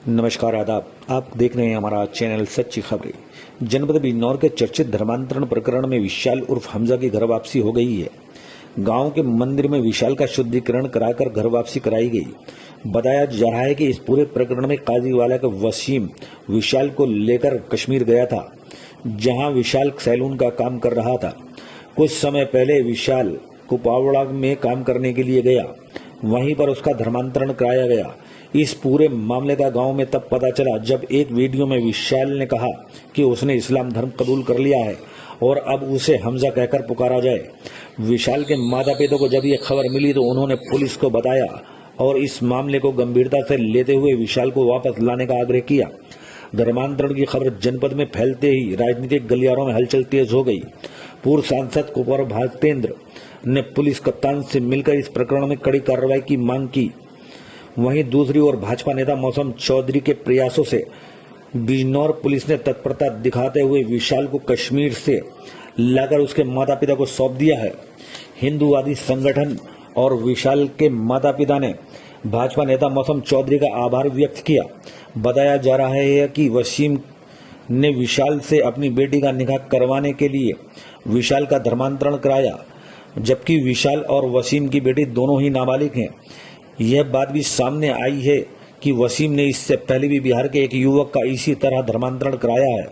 नमस्कार, आदाब। आप देख रहे हैं हमारा चैनल सच्ची खबरें। जनपद बिजनौर के चर्चित धर्मांतरण प्रकरण में विशाल उर्फ हमजा की घर वापसी हो गई है। गांव के मंदिर में विशाल का शुद्धिकरण कराकर घर वापसी कराई गई। बताया जा रहा है कि इस पूरे प्रकरण में काजीवाला का वसीम विशाल को लेकर कश्मीर गया था, जहां विशाल सैलून का काम कर रहा था। कुछ समय पहले विशाल कुपावड़ा में काम करने के लिए गया, वहीं पर उसका धर्मांतरण कराया गया। इस पूरे मामले का गांव में तब पता चला जब एक वीडियो में विशाल ने कहा कि उसने इस्लाम धर्म कबूल कर लिया है और अब उसे हमजा कहकर पुकारा जाए। विशाल के माता पिता को जब ये खबर मिली तो उन्होंने पुलिस को बताया और इस मामले को गंभीरता से लेते हुए विशाल को वापस लाने का आग्रह किया। धर्मांतरण की खबर जनपद में फैलते ही राजनीतिक गलियारों में हलचल तेज हो गई। पूर्व सांसद कुंवर भारतेंद्र ने पुलिस कप्तान से मिलकर इस प्रकरण में कड़ी कार्रवाई की मांग की। वहीं दूसरी ओर भाजपा नेता मौसम चौधरी के प्रयासों से बिजनौर पुलिस ने तत्परता दिखाते हुए विशाल को कश्मीर से लाकर उसके माता पिता को सौंप दिया है। हिंदूवादी संगठन और विशाल के माता पिता ने भाजपा नेता मौसम चौधरी का आभार व्यक्त किया। बताया जा रहा है कि वसीम ने विशाल से अपनी बेटी का निकाह करवाने के लिए विशाल का धर्मांतरण कराया, जबकि विशाल और वसीम की बेटी दोनों ही नाबालिग हैं। यह बात भी सामने आई है कि वसीम ने इससे पहले भी बिहार के एक युवक का इसी तरह धर्मांतरण कराया है।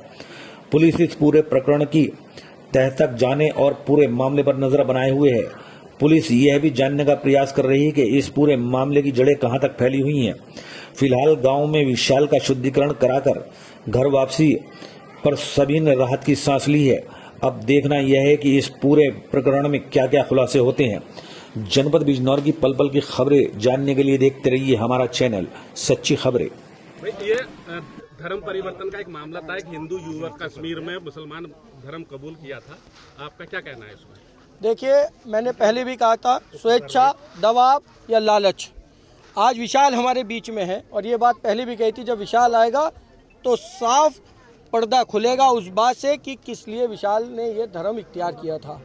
पुलिस इस पूरे प्रकरण की तह तक जाने और पूरे मामले पर नजर बनाए हुए है। पुलिस यह भी जानने का प्रयास कर रही है कि इस पूरे मामले की जड़ें कहां तक फैली हुई हैं। फिलहाल गांव में विशाल का शुद्धिकरण कराकर घर वापसी पर सभी ने राहत की सांस ली है। अब देखना यह है कि इस पूरे प्रकरण में क्या क्या खुलासे होते हैं। जनपद बिजनौर की पल पल की खबरें जानने के लिए देखते रहिए हमारा चैनल सच्ची खबरें। ये धर्म परिवर्तन का एक मामला था। एक हिंदू युवक कश्मीर में मुसलमान धर्म कबूल किया था, आपका क्या कहना है इसमें? देखिए, मैंने पहले भी कहा था, स्वेच्छा, दबाव या लालच। आज विशाल हमारे बीच में है और ये बात पहले भी कही थी, जब विशाल आएगा तो साफ पर्दा खुलेगा उस बात से कि किस लिए विशाल ने ये धर्म इख्तियार किया था।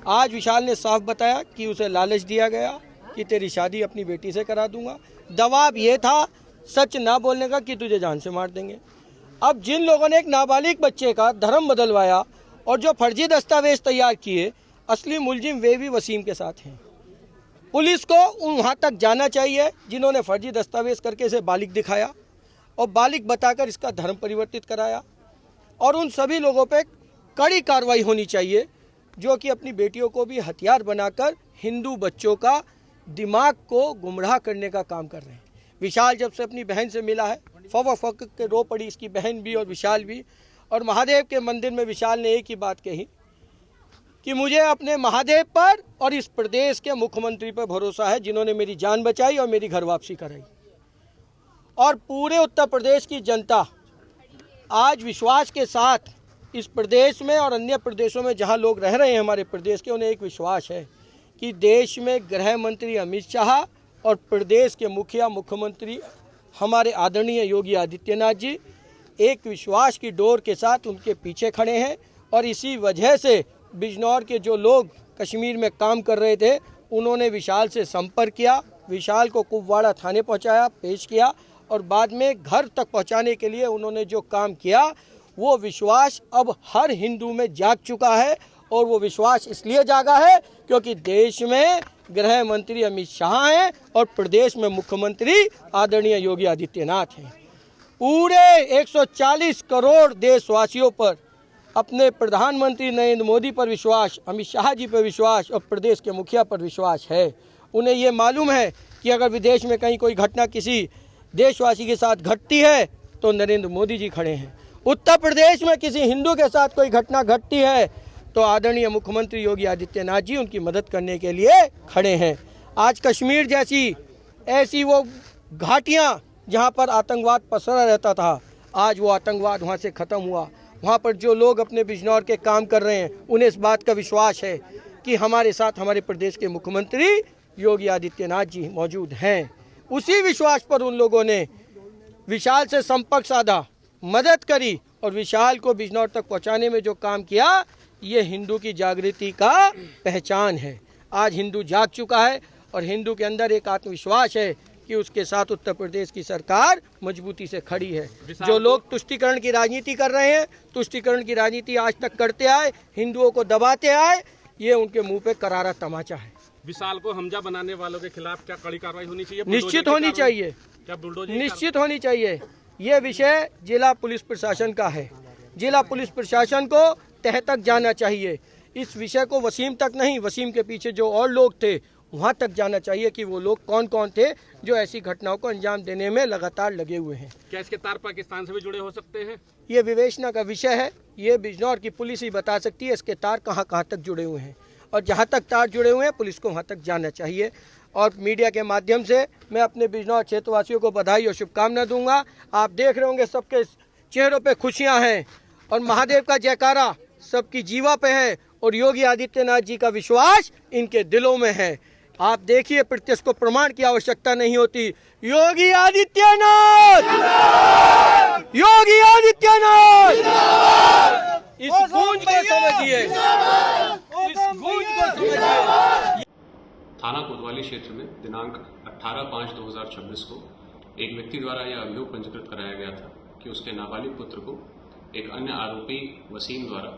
आज विशाल ने साफ बताया कि उसे लालच दिया गया कि तेरी शादी अपनी बेटी से करा दूंगा। दबाव ये था सच ना बोलने का कि तुझे जान से मार देंगे। अब जिन लोगों ने एक नाबालिग बच्चे का धर्म बदलवाया और जो फर्जी दस्तावेज तैयार किए, असली मुलजिम वे भी वसीम के साथ हैं। पुलिस को वहाँ तक जाना चाहिए जिन्होंने फर्जी दस्तावेज करके इसे बालिग दिखाया और बालिग बताकर इसका धर्म परिवर्तित कराया, और उन सभी लोगों पे कड़ी कार्रवाई होनी चाहिए जो कि अपनी बेटियों को भी हथियार बनाकर हिंदू बच्चों का दिमाग को गुमराह करने का काम कर रहे हैं। विशाल जब से अपनी बहन से मिला है, फक के रो पड़ी इसकी बहन भी और विशाल भी। और महादेव के मंदिर में विशाल ने एक ही बात कही कि मुझे अपने महादेव पर और इस प्रदेश के मुख्यमंत्री पर भरोसा है, जिन्होंने मेरी जान बचाई और मेरी घर वापसी कराई। और पूरे उत्तर प्रदेश की जनता आज विश्वास के साथ इस प्रदेश में और अन्य प्रदेशों में जहां लोग रह रहे हैं हमारे प्रदेश के, उन्हें एक विश्वास है कि देश में गृह मंत्री अमित शाह और प्रदेश के मुख्यमंत्री हमारे आदरणीय योगी आदित्यनाथ जी एक विश्वास की डोर के साथ उनके पीछे खड़े हैं। और इसी वजह से बिजनौर के जो लोग कश्मीर में काम कर रहे थे, उन्होंने विशाल से संपर्क किया, विशाल को कुपवाड़ा थाने पहुंचाया, पेश किया और बाद में घर तक पहुंचाने के लिए उन्होंने जो काम किया, वो विश्वास अब हर हिंदू में जाग चुका है। और वो विश्वास इसलिए जागा है क्योंकि देश में गृह मंत्री अमित शाह हैं और प्रदेश में मुख्यमंत्री आदरणीय योगी आदित्यनाथ हैं। पूरे 140 करोड़ देशवासियों पर अपने प्रधानमंत्री नरेंद्र मोदी पर विश्वास, अमित शाह जी पर विश्वास और प्रदेश के मुखिया पर विश्वास है। उन्हें ये मालूम है कि अगर विदेश में कहीं कोई घटना किसी देशवासी के साथ घटती है तो नरेंद्र मोदी जी खड़े हैं। उत्तर प्रदेश में किसी हिंदू के साथ कोई घटना घटती है तो आदरणीय मुख्यमंत्री योगी आदित्यनाथ जी उनकी मदद करने के लिए खड़े हैं। आज कश्मीर जैसी ऐसी वो घाटियां जहां पर आतंकवाद पसरा रहता था, आज वो आतंकवाद वहां से ख़त्म हुआ। वहां पर जो लोग अपने बिजनौर के काम कर रहे हैं, उन्हें इस बात का विश्वास है कि हमारे साथ हमारे प्रदेश के मुख्यमंत्री योगी आदित्यनाथ जी मौजूद हैं। उसी विश्वास पर उन लोगों ने विशाल से संपर्क साधा, मदद करी और विशाल को बिजनौर तक पहुंचाने में जो काम किया, ये हिंदू की जागृति का पहचान है। आज हिंदू जाग चुका है और हिंदू के अंदर एक आत्मविश्वास है कि उसके साथ उत्तर प्रदेश की सरकार मजबूती से खड़ी है। जो लोग तुष्टीकरण की राजनीति कर रहे हैं, तुष्टीकरण की राजनीति आज तक करते आए, हिंदुओं को दबाते आए, ये उनके मुंह पे करारा तमाचा है। विशाल को हमजा बनाने वालों के खिलाफ क्या कड़ी कार्रवाई होनी चाहिए? निश्चित होनी चाहिए, क्या बुलडोजर निश्चित होनी चाहिए। ये विषय जिला पुलिस प्रशासन का है। जिला पुलिस प्रशासन को तह तक जाना चाहिए। इस विषय को वसीम तक नहीं, वसीम के पीछे जो और लोग थे वहां तक जाना चाहिए कि वो लोग कौन कौन थे जो ऐसी घटनाओं को अंजाम देने में लगातार लगे हुए हैं। क्या इसके तार पाकिस्तान से भी जुड़े हो सकते हैं? ये विवेचना का विषय है। ये बिजनौर की पुलिस ही बता सकती है इसके तार कहाँ कहाँ तक जुड़े हुए हैं, और जहाँ तक तार जुड़े हुए हैं पुलिस को वहाँ तक जाना चाहिए। और मीडिया के माध्यम से मैं अपने बिजनौर क्षेत्रवासियों को बधाई और शुभकामना दूंगा। आप देख रहे होंगे सबके चेहरों पे खुशियां हैं और महादेव का जयकारा सबकी जीवा पे है, और योगी आदित्यनाथ जी का विश्वास इनके दिलों में है। आप देखिए, प्रत्यक्ष को प्रमाण की आवश्यकता नहीं होती। योगी आदित्यनाथ, योगी आदित्यनाथ, इस गूंज को समझिए, इस गूंज को समझिए। थाना कोतवाली क्षेत्र में दिनांक 18/5/2026 को एक व्यक्ति द्वारा यह अभियोग पंजीकृत कराया गया था कि उसके नाबालिग पुत्र को एक अन्य आरोपी वसीम द्वारा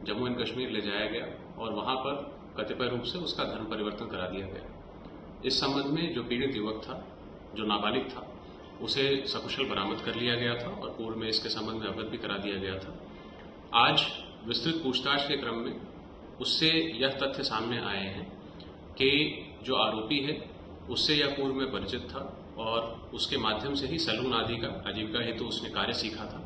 जम्मू एंड कश्मीर ले जाया गया और वहां पर कतिपय रूप से उसका धर्म परिवर्तन करा दिया गया। इस संबंध में जो पीड़ित युवक था, जो नाबालिग था, उसे सकुशल बरामद कर लिया गया था और पूर्व में इसके संबंध में अवगत भी करा दिया गया था। आज विस्तृत पूछताछ के क्रम में उससे यह तथ्य सामने आए हैं कि जो आरोपी है उससे यह पूर्व में परिचित था और उसके माध्यम से ही सैलून आदि का आजीविका हेतु उसने कार्य सीखा था,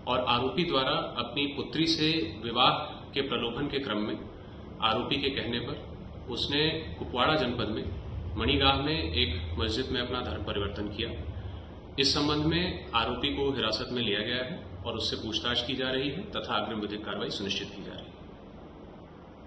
और आरोपी द्वारा अपनी पुत्री से विवाह के प्रलोभन के क्रम में आरोपी के कहने पर उसने कुपवाड़ा जनपद में मणिगाह में एक मस्जिद में अपना धर्म परिवर्तन किया। इस संबंध में आरोपी को हिरासत में लिया गया है और उससे पूछताछ की जा रही है तथा अग्रिम विधिक कार्रवाई सुनिश्चित की जा रही है।